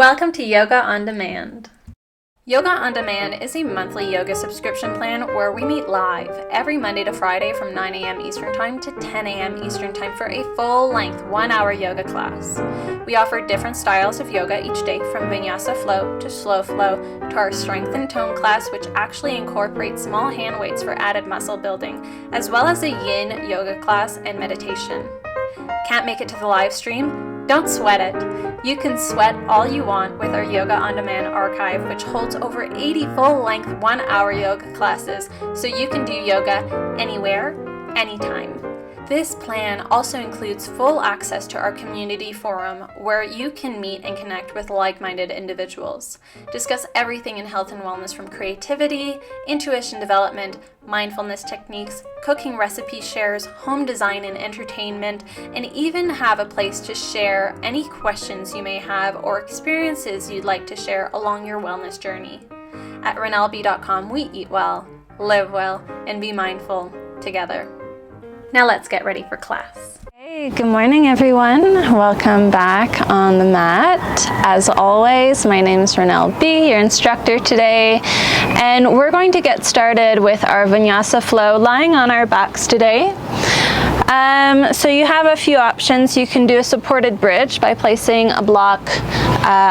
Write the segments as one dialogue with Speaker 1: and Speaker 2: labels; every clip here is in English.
Speaker 1: Welcome to Yoga on Demand. Yoga on Demand is a monthly yoga subscription plan where we meet live every Monday to Friday from 9 a.m. Eastern Time to 10 a.m. Eastern Time for a full-length 1-hour yoga class. We offer different styles of yoga each day, from Vinyasa Flow to Slow Flow to our Strength and Tone class, which actually incorporates small hand weights for added muscle building, as well as a Yin yoga class and meditation. Can't make it to the live stream? Don't sweat it. You can sweat all you want with our Yoga on Demand archive, which holds over 80 full-length 1-hour yoga classes, so you can do yoga anywhere, anytime. This plan also includes full access to our community forum, where you can meet and connect with like-minded individuals, discuss everything in health and wellness, from creativity, intuition development, mindfulness techniques, cooking recipe shares, home design and entertainment, and even have a place to share any questions you may have or experiences you'd like to share along your wellness journey. At renelb.com, we eat well, live well, and be mindful together. Now let's get ready for class.
Speaker 2: Hey, good morning everyone. Welcome back on the mat. As always, my name is Renelle B, your instructor today, and we're going to get started with our Vinyasa Flow lying on our backs today. So you have a few options. You can do a supported bridge by placing a block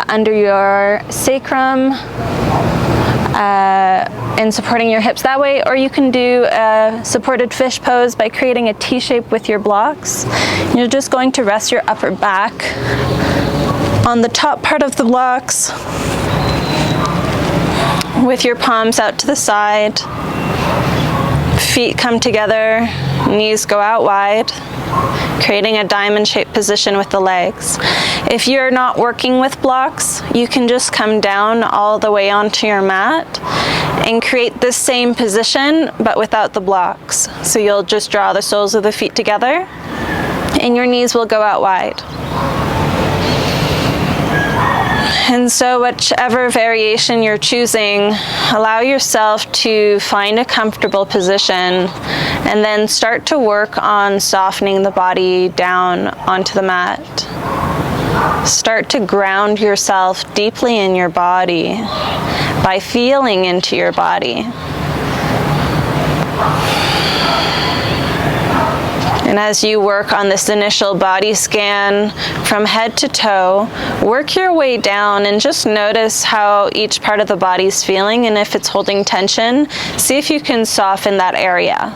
Speaker 2: under your sacrum and supporting your hips that way, or you can do a supported fish pose by creating a T-shape with your blocks. You're just going to rest your upper back on the top part of the blocks with your palms out to the side. Feet come together, knees go out wide, creating a diamond-shaped position with the legs. If you're not working with blocks, you can just come down all the way onto your mat and create this same position, but without the blocks. So you'll just draw the soles of the feet together, and your knees will go out wide. And so whichever variation you're choosing, allow yourself to find a comfortable position and then start to work on softening the body down onto the mat. Start to ground yourself deeply in your body by feeling into your body. And as you work on this initial body scan from head to toe, work your way down and just notice how each part of the body is feeling, and if it's holding tension, see if you can soften that area.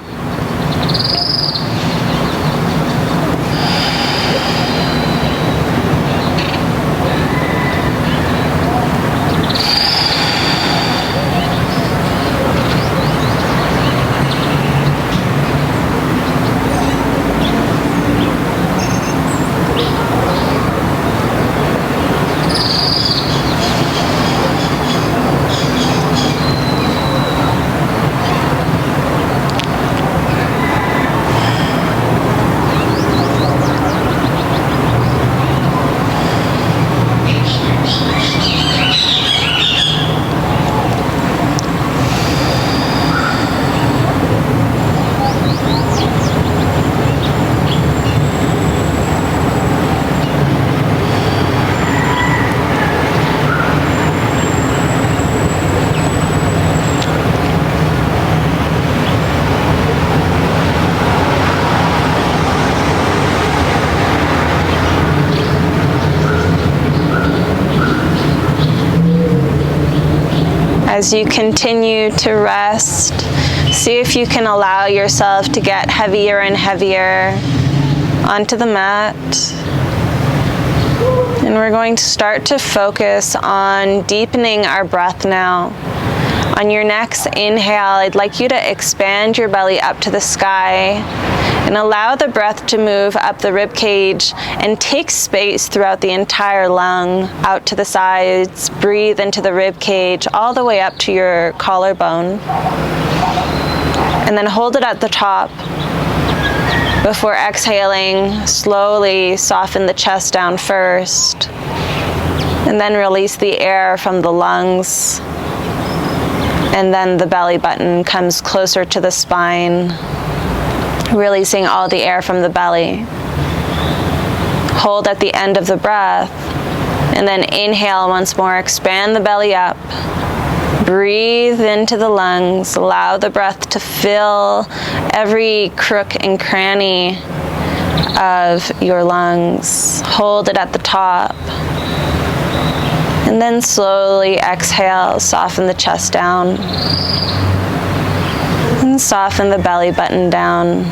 Speaker 2: As you continue to rest, see if you can allow yourself to get heavier and heavier onto the mat. And we're going to start to focus on deepening our breath now. On your next inhale, I'd like you to expand your belly up to the sky and allow the breath to move up the rib cage and take space throughout the entire lung, out to the sides. Breathe into the rib cage all the way up to your collarbone. And then hold it at the top. Before exhaling, slowly soften the chest down first, and then release the air from the lungs. And then the belly button comes closer to the spine, releasing all the air from the belly. Hold at the end of the breath And then inhale once more, expand the belly up. Breathe into the lungs, allow the breath to fill every crook and cranny of your lungs. Hold it at the top. And then slowly exhale, soften the chest down. And soften the belly button down.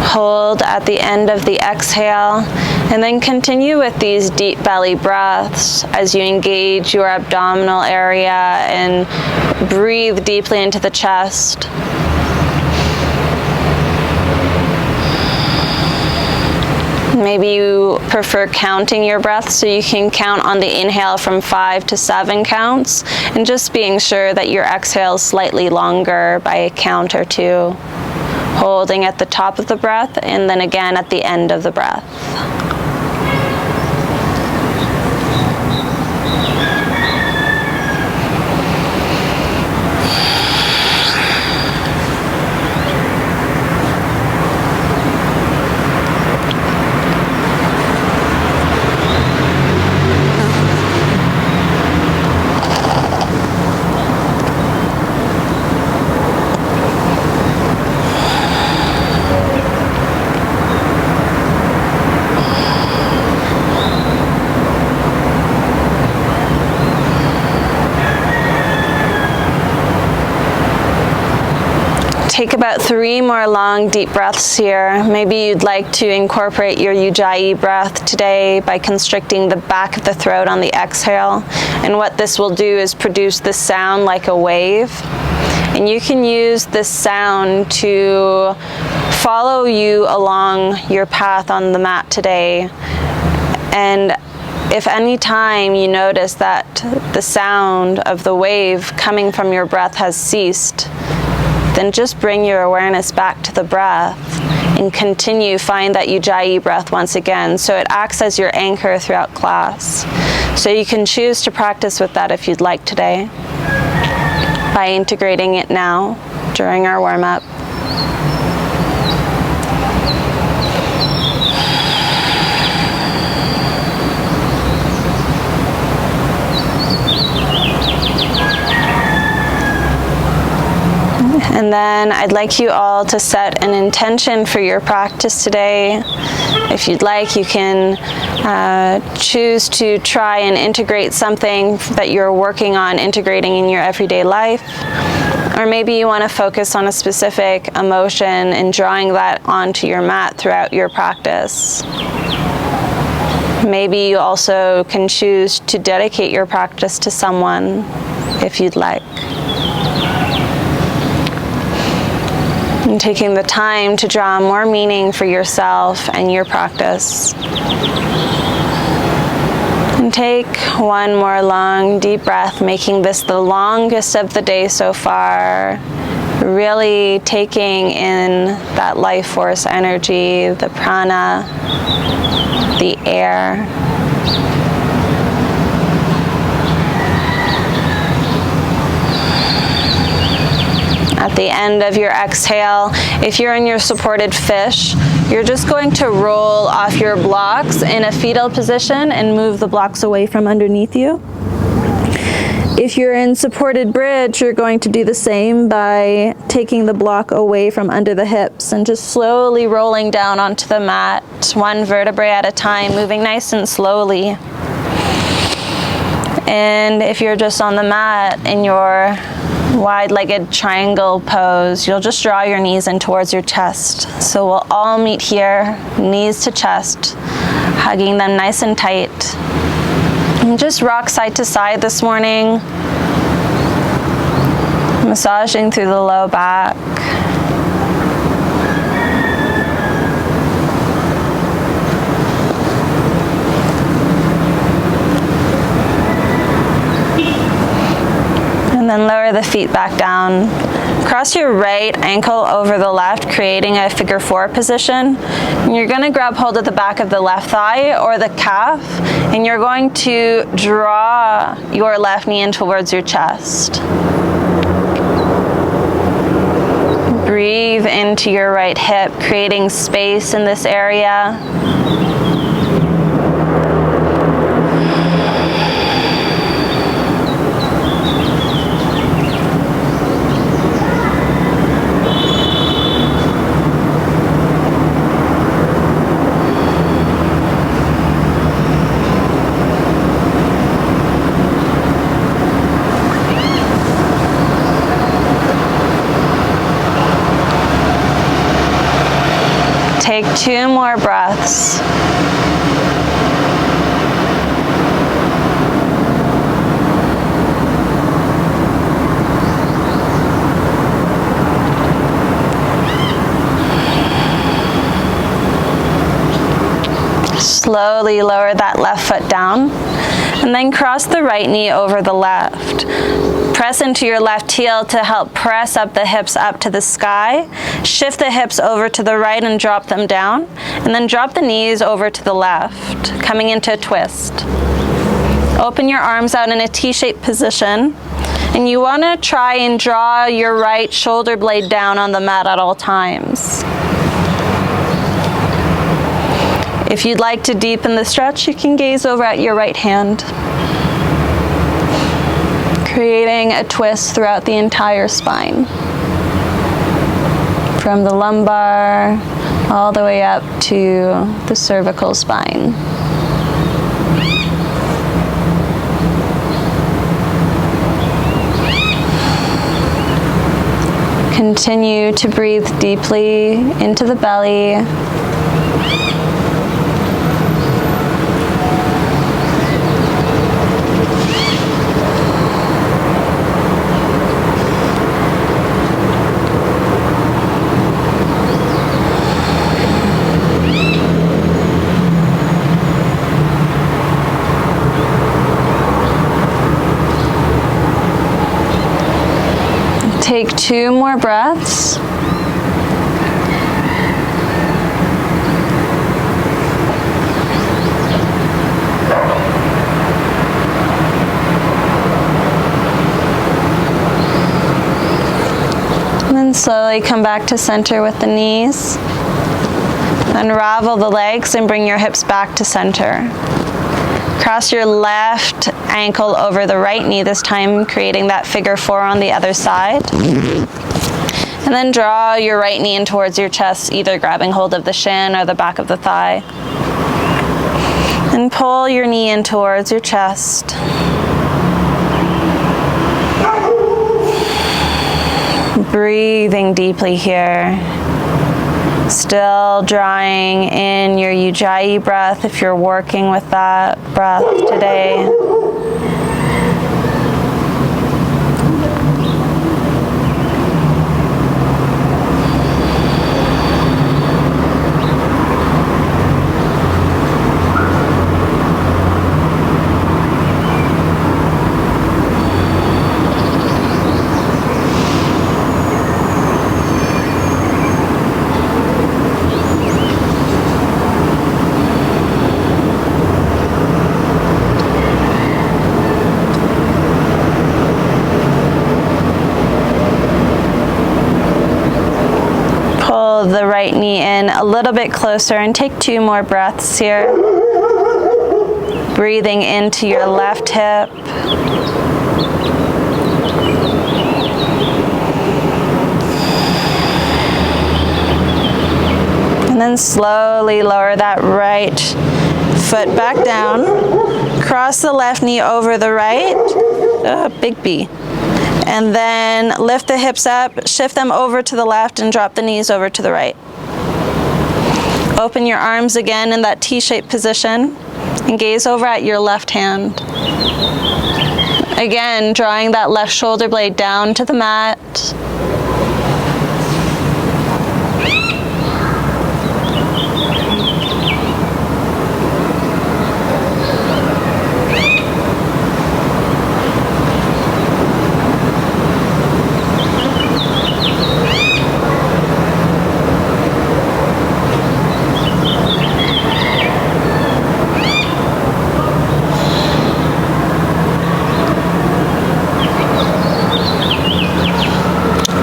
Speaker 2: Hold at the end of the exhale, and then continue with these deep belly breaths as you engage your abdominal area and breathe deeply into the chest. Maybe you prefer counting your breaths, so you can count on the inhale from 5 to 7 counts, and just being sure that your exhale is slightly longer by a count or 2. Holding at the top of the breath and then again at the end of the breath. Take about 3 more long deep breaths here. Maybe you'd like to incorporate your Ujjayi breath today by constricting the back of the throat on the exhale. And what this will do is produce this sound like a wave. And you can use this sound to follow you along your path on the mat today. And if any time you notice that the sound of the wave coming from your breath has ceased, then just bring your awareness back to the breath and continue, find that Ujjayi breath once again. So it acts as your anchor throughout class. So you can choose to practice with that if you'd like today, by integrating it now during our warm-up. And then I'd like you all to set an intention for your practice today. If you'd like, you can choose to try and integrate something that you're working on integrating in your everyday life. Or maybe you want to focus on a specific emotion and drawing that onto your mat throughout your practice. Maybe you also can choose to dedicate your practice to someone if you'd like. And taking the time to draw more meaning for yourself and your practice. And take one more long, deep breath, making this the longest of the day so far. Really taking in that life force energy, the prana, the air. At the end of your exhale, if you're in your supported fish, you're just going to roll off your blocks in a fetal position and move the blocks away from underneath you. If you're in supported bridge, you're going to do the same by taking the block away from under the hips and just slowly rolling down onto the mat, one vertebrae at a time, moving nice and slowly. And if you're just on the mat in your wide-legged triangle pose, you'll just draw your knees in towards your chest. So we'll all meet here, knees to chest, hugging them nice and tight. And just rock side to side this morning, massaging through the low back. And then lower the feet back down. Cross your right ankle over the left, creating a figure 4 position. And you're going to grab hold of the back of the left thigh or the calf, and you're going to draw your left knee in towards your chest. Breathe into your right hip, creating space in this area. Take 2 more breaths. Slowly lower that left foot down, and then cross the right knee over the left. Press into your left heel to help press up the hips up to the sky. Shift the hips over to the right and drop them down, and then drop the knees over to the left, coming into a twist. Open your arms out in a T-shaped position, and you want to try and draw your right shoulder blade down on the mat at all times. If you'd like to deepen the stretch, you can gaze over at your right hand, creating a twist throughout the entire spine, from the lumbar all the way up to the cervical spine. Continue to breathe deeply into the belly. Take 2 more breaths. And then slowly come back to center with the knees. Unravel the legs and bring your hips back to center. Cross your left ankle over the right knee this time, creating that figure 4 on the other side. And then draw your right knee in towards your chest, either grabbing hold of the shin or the back of the thigh. And pull your knee in towards your chest. Breathing deeply here. Still drawing in your Ujjayi breath if you're working with that breath today. The right knee in a little bit closer and take 2 more breaths here. Breathing into your left hip. And then slowly lower that right foot back down. Cross the left knee over the right. Big B. And then lift the hips up, shift them over to the left, and drop the knees over to the right. Open your arms again in that T-shaped position and gaze over at your left hand. Again, drawing that left shoulder blade down to the mat.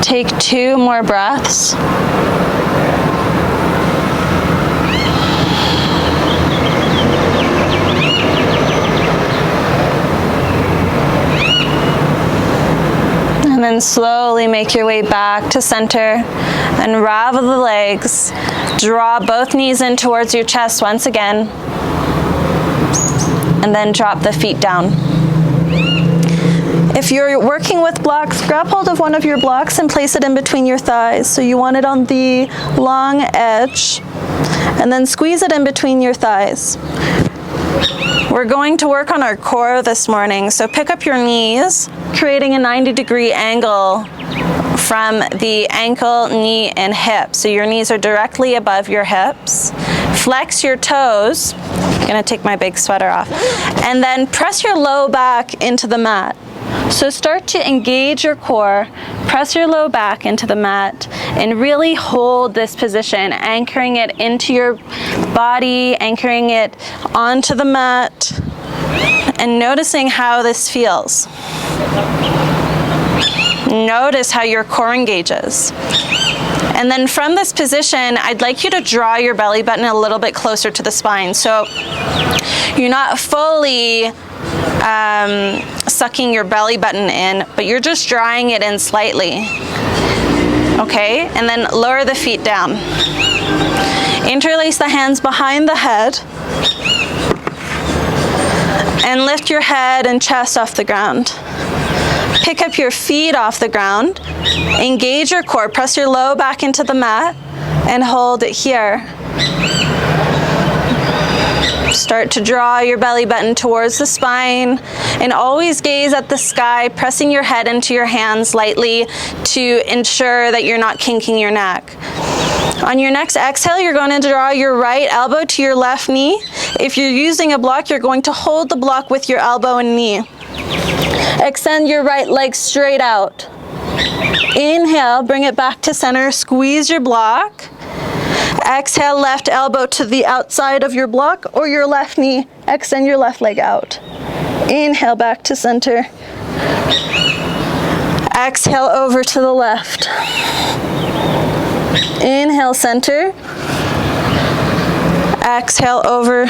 Speaker 2: Take 2 more breaths. And then slowly make your way back to center. Unravel the legs. Draw both knees in towards your chest once again. And then drop the feet down.
Speaker 3: If you're working with blocks, grab hold of one of your blocks and place it in between your thighs. So you want it on the long edge, and then squeeze it in between your thighs. We're going to work on our core this morning, so pick up your knees, creating a 90-degree angle from the ankle, knee, and hip. So your knees are directly above your hips. Flex your toes. I'm gonna take my big sweater off. And then press your low back into the mat. So start to engage your core, press your low back into the mat, and really hold this position, anchoring it into your body, anchoring it onto the mat, and noticing how this feels. Notice how your core engages. And then from this position, I'd like you to draw your belly button a little bit closer to the spine. So you're not fully sucking your belly button in, but you're just drawing it in slightly. Okay, and then lower the feet down. Interlace the hands behind the head and lift your head and chest off the ground. Pick up your feet off the ground, engage your core, press your low back into the mat, and hold it here. Start to draw your belly button towards the spine, and always gaze at the sky, pressing your head into your hands lightly to ensure that you're not kinking your neck. On your next exhale, you're going to draw your right elbow to your left knee. If you're using a block, you're going to hold the block with your elbow and knee. Extend your right leg straight out. Inhale, bring it back to center, squeeze your block. Exhale, left elbow to the outside of your block or your left knee. Extend your left leg out. Inhale, back to center. Exhale, over to the left. Inhale, center. Exhale, over,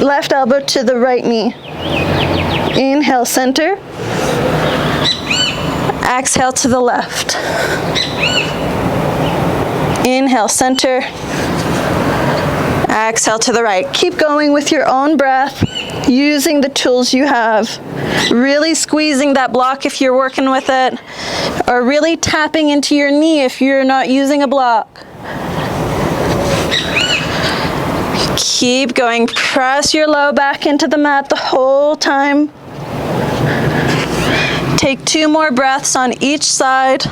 Speaker 3: left elbow to the right knee. Inhale, center. Exhale to the left. Inhale, center. Exhale to the right. Keep going with your own breath, using the tools you have. Really squeezing that block if you're working with it, or really tapping into your knee if you're not using a block. Keep going. Press your low back into the mat the whole time. Take 2 more breaths on each side.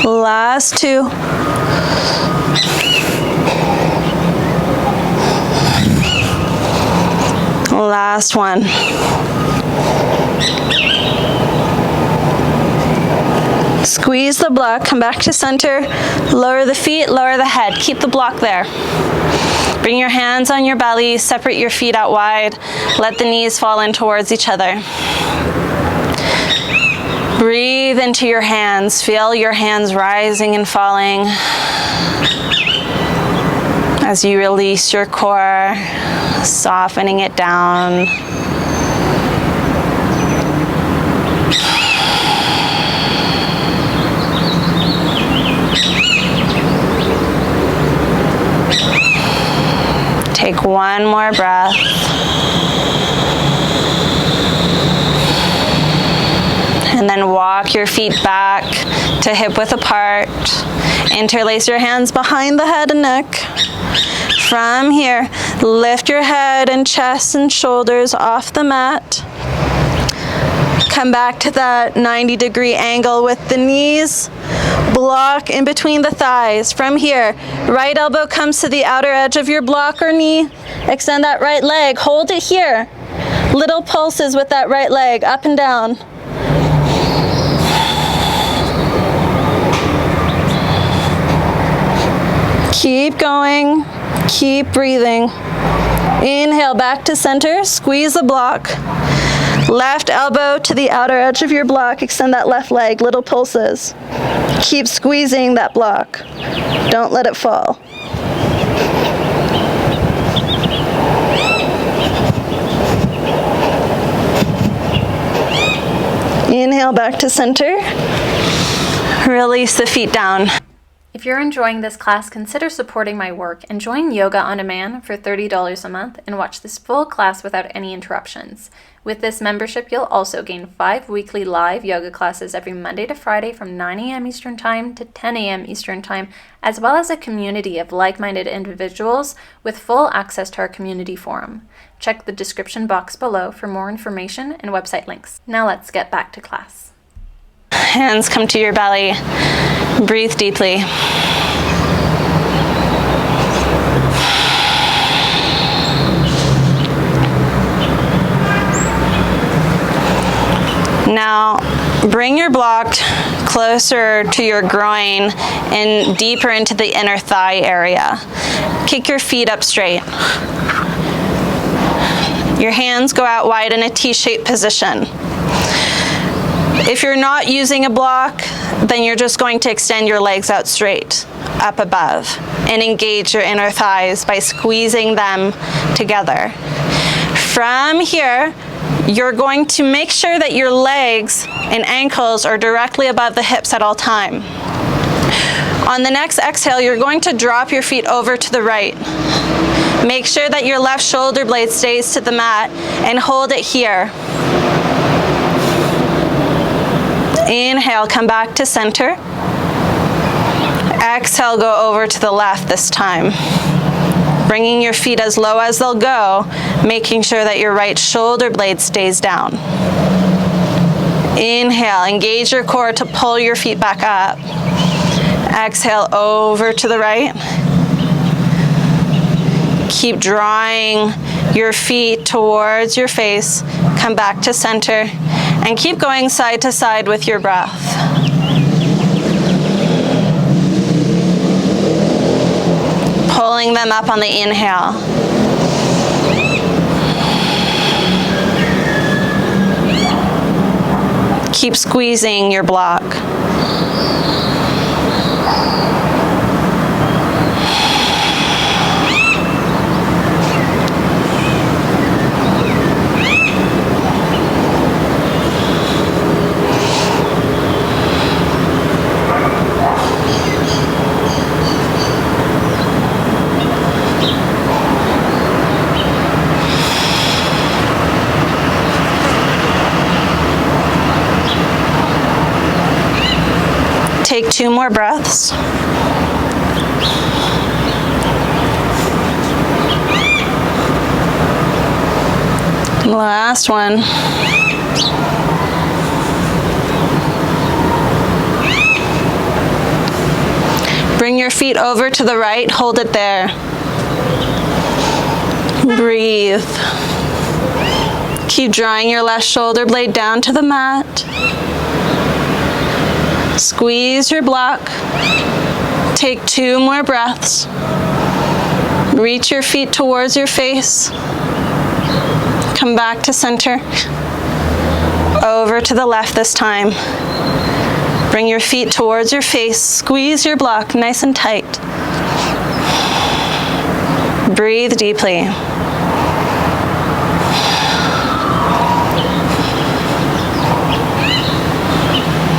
Speaker 3: Last 2. Last 1. Squeeze the block, come back to center, lower the feet, lower the head. Keep the block there. Bring your hands on your belly, separate your feet out wide, let the knees fall in towards each other. Breathe into your hands, feel your hands rising and falling as you release your core, softening it down. Take 1 more breath. And then walk your feet back to hip width apart. Interlace your hands behind the head and neck. From here, lift your head and chest and shoulders off the mat. Come back to that 90-degree angle with the knees. Block in between the thighs. From here, right elbow comes to the outer edge of your block or knee. Extend that right leg. Hold it here. Little pulses with that right leg, up and down. Keep going. Keep breathing. Inhale, back to center. Squeeze the block. Left elbow to the outer edge of your block. Extend that left leg, little pulses. Keep squeezing that block. Don't let it fall. Inhale, back to center. Release the feet down.
Speaker 1: If you're enjoying this class, consider supporting my work and join Yoga on Demand for $30 a month and watch this full class without any interruptions. With this membership, you'll also gain 5 weekly live yoga classes every Monday to Friday from 9 a.m. Eastern Time to 10 a.m. Eastern Time, as well as a community of like-minded individuals with full access to our community forum. Check the description box below for more information and website links. Now let's get back to class.
Speaker 2: Hands come to your belly. Breathe deeply. Now, bring your block closer to your groin and deeper into the inner thigh area. Kick your feet up straight. Your hands go out wide in a T-shaped position. If you're not using a block, then you're just going to extend your legs out straight, up above, and engage your inner thighs by squeezing them together. From here, you're going to make sure that your legs and ankles are directly above the hips at all time. On the next exhale, you're going to drop your feet over to the right. Make sure that your left shoulder blade stays to the mat and hold it here. Inhale, come back to center. Exhale, go over to the left this time. Bringing your feet as low as they'll go, making sure that your right shoulder blade stays down. Inhale, engage your core to pull your feet back up. Exhale, over to the right. Keep drawing your feet towards your face. Come back to center and keep going side to side with your breath. Pulling them up on the inhale. Keep squeezing your block. Take 2 more breaths. Last one. Bring your feet over to the right, hold it there. Breathe. Keep drawing your left shoulder blade down to the mat. Squeeze your block. Take 2 more breaths. Reach your feet towards your face. Come back to center. Over to the left this time. Bring your feet towards your face. Squeeze your block nice and tight. Breathe deeply.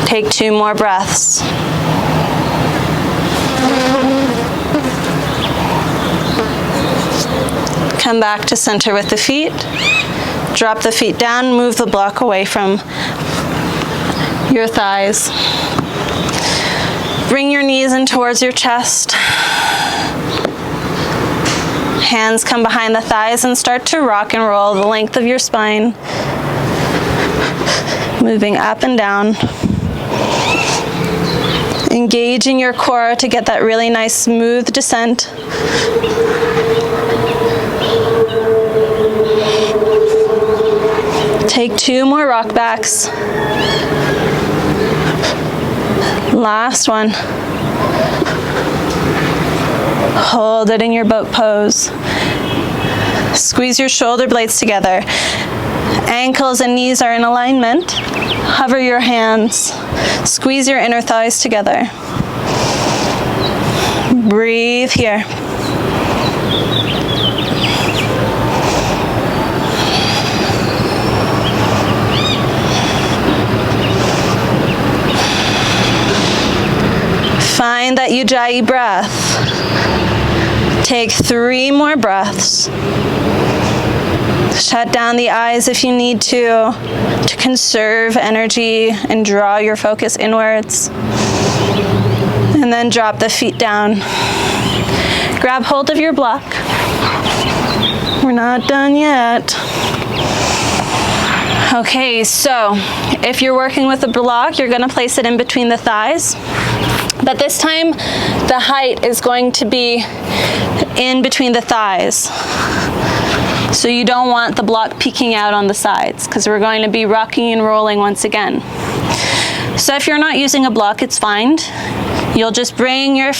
Speaker 2: Take 2 more breaths. Come back to center with the feet. Drop the feet down, move the block away from your thighs. Bring your knees in towards your chest. Hands come behind the thighs and start to rock and roll the length of your spine. Moving up and down. Engaging your core to get that really nice smooth descent. Take 2 more rock backs. Last one. Hold it in your boat pose. Squeeze your shoulder blades together. Ankles and knees are in alignment. Hover your hands. Squeeze your inner thighs together. Breathe here. Find
Speaker 3: that Ujjayi breath. Take 3 more breaths. Shut down the eyes if you need to conserve energy and draw your focus inwards. And then drop the feet down. Grab hold of your block. We're not done yet. Okay, so if you're working with a block, you're going to place it in between the thighs. But this time, the height is going to be in between the thighs. So you don't want the block peeking out on the sides, because we're going to be rocking and rolling once again. So if you're not using a block, it's fine. You'll just bring your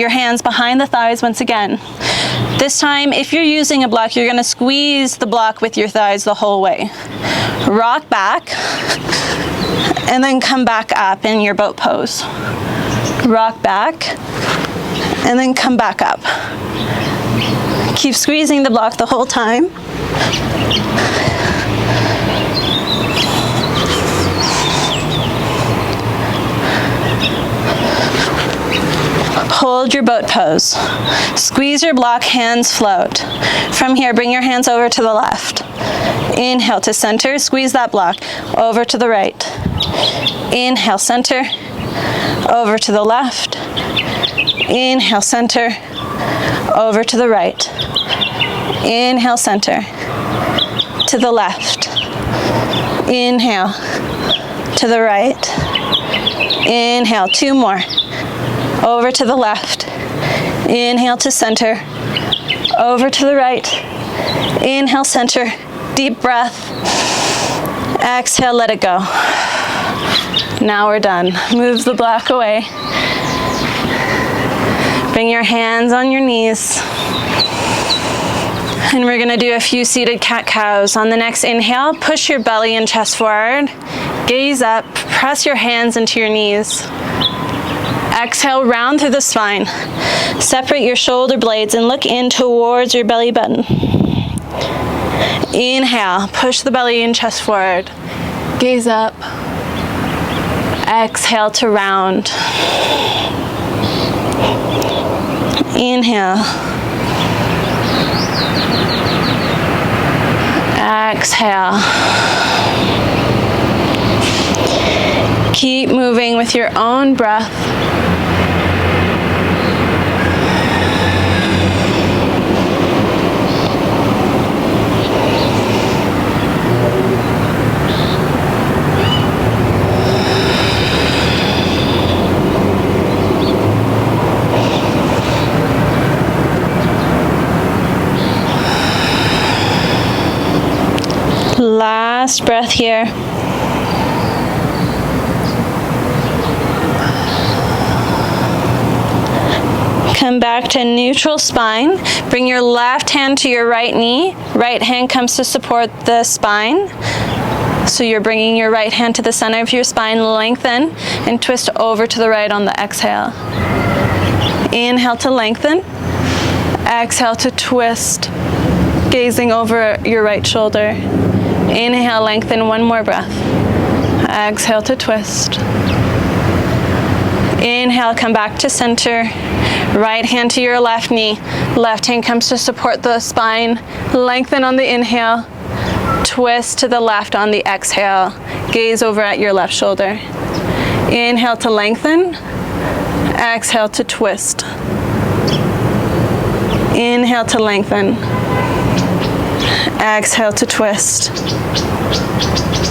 Speaker 3: hands behind the thighs once again. This time, if you're using a block, you're going to squeeze the block with your thighs the whole way. Rock back, and then come back up in your boat pose. Rock back, and then come back up. Keep squeezing the block the whole time. Hold your boat pose. Squeeze your block, hands float. From here, bring your hands over to the left. Inhale to center, squeeze that block. Over to the right. Inhale, center. Over to the left. Inhale, center. Over to the right. Inhale, center. To the left. Inhale. To the right. Inhale, 2 more. Over to the left. Inhale to center. Over to the right. Inhale, center. Deep breath. Exhale, let it go. Now we're done. Move the block away. Bring your hands on your knees. And we're gonna do a few seated cat-cows. On the next inhale, push your belly and chest forward. Gaze up, press your hands into your knees. Exhale, round through the spine. Separate your shoulder blades and look in towards your belly button. Inhale, push the belly and chest forward. Gaze up. Exhale to round. Inhale. Exhale. Keep moving with your own breath. Last breath here. Come back to neutral spine. Bring your left hand to your right knee. Right hand comes to support the spine. So you're bringing your right hand to the center of your spine. Lengthen and twist over to the right on the exhale. Inhale to lengthen. Exhale to twist, gazing over your right shoulder. Inhale, lengthen, 1 more breath. Exhale to twist. Inhale, come back to center. Right hand to your left knee. Left hand comes to support the spine. Lengthen on the inhale. Twist to the left on the exhale. Gaze over at your left shoulder. Inhale to lengthen. Exhale to twist. Inhale to lengthen. Exhale to twist.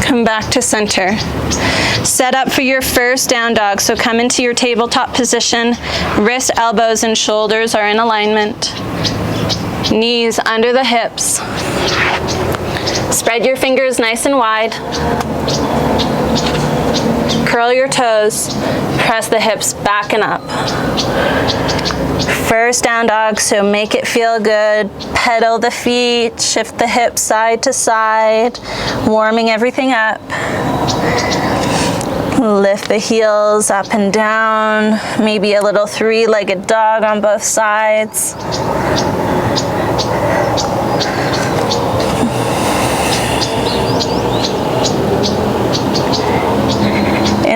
Speaker 3: Come back to center. Set up for your first down dog. So come into your tabletop position. Wrists, elbows, and shoulders are in alignment. Knees under the hips. Spread your fingers nice and wide. Curl your toes. Press the hips back and up. First down dog, so make it feel good. Pedal the feet, shift the hips side to side, warming everything up. Lift the heels up and down, maybe a little 3-legged dog on both sides.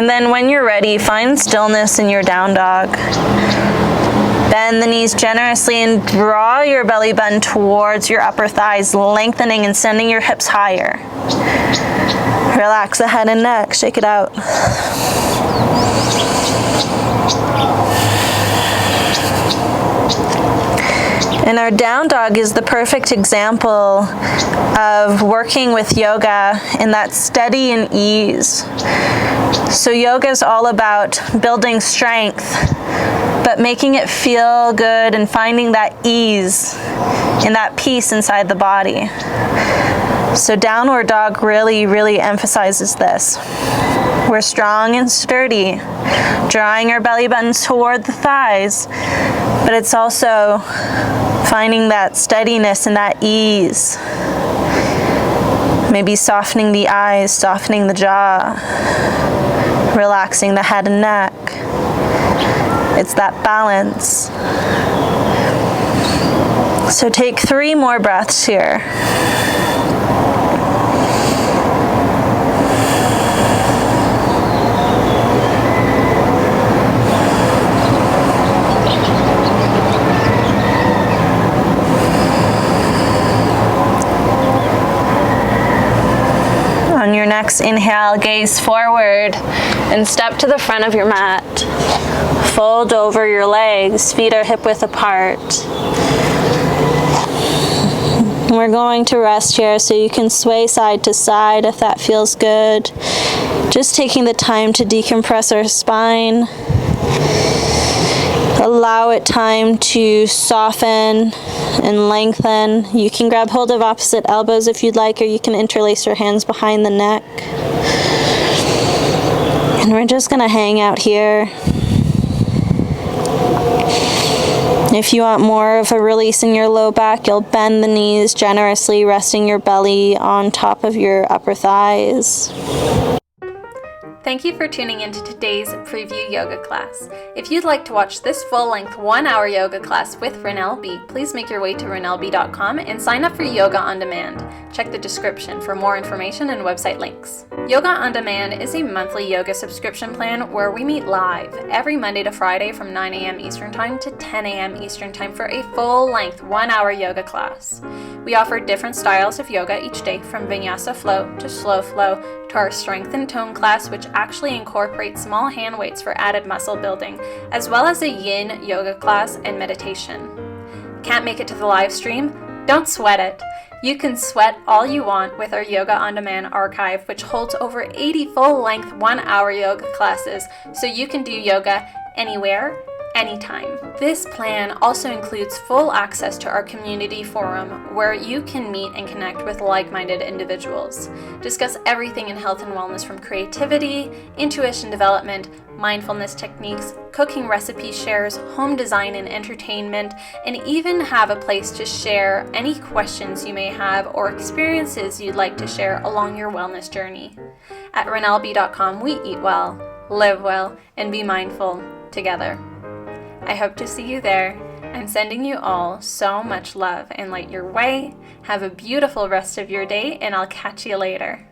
Speaker 2: And then when you're ready, find stillness in your down dog. Bend the knees generously and draw your belly button towards your upper thighs, lengthening and sending your hips higher. Relax the head and neck, shake it out. And our down dog is the perfect example of working with yoga in that steady and ease. So yoga is all about building strength, but making it feel good and finding that ease and that peace inside the body. So downward dog really, really emphasizes this. We're strong and sturdy, drawing our belly buttons toward the thighs, but it's also finding that steadiness and that ease. Maybe softening the eyes, softening the jaw, relaxing the head and neck. It's that balance. So take 3 more breaths here. On your next inhale, gaze forward and step to the front of your mat. Fold over your legs, feet are hip width apart. We're going to rest here so you can sway side to side if that feels good. Just taking the time to decompress our spine. Allow it time to soften and lengthen. You can grab hold of opposite elbows if you'd like, or you can interlace your hands behind the neck. And we're just going to hang out here. If you want more of a release in your low back, you'll bend the knees generously, resting your belly on top of your upper thighs.
Speaker 1: Thank you for tuning into today's preview yoga class. If you'd like to watch this full-length 1-hour yoga class with Rinelle B, please make your way to rinelleb.com and sign up for Yoga On Demand. Check the description for more information and website links. Yoga On Demand is a monthly yoga subscription plan where we meet live every Monday to Friday from 9 a.m. Eastern Time to 10 a.m. Eastern Time for a full-length 1-hour yoga class. We offer different styles of yoga each day, from Vinyasa Flow to Slow Flow to our Strength and Tone class, which actually incorporates small hand weights for added muscle building, as well as a yin yoga class and meditation. Can't make it to the live stream? Don't sweat it. You can sweat all you want with our Yoga On Demand archive, which holds over 80 full-length 1-hour yoga classes, so you can do yoga anywhere, anytime. This plan also includes full access to our community forum, where you can meet and connect with like-minded individuals. Discuss everything in health and wellness, from creativity, intuition development, mindfulness techniques, cooking recipe shares, home design and entertainment, and even have a place to share any questions you may have or experiences you'd like to share along your wellness journey. At rinelleb.com, we eat well, live well, and be mindful together. I hope to see you there. I'm sending you all so much love and light your way. Have a beautiful rest of your day, and I'll catch you later.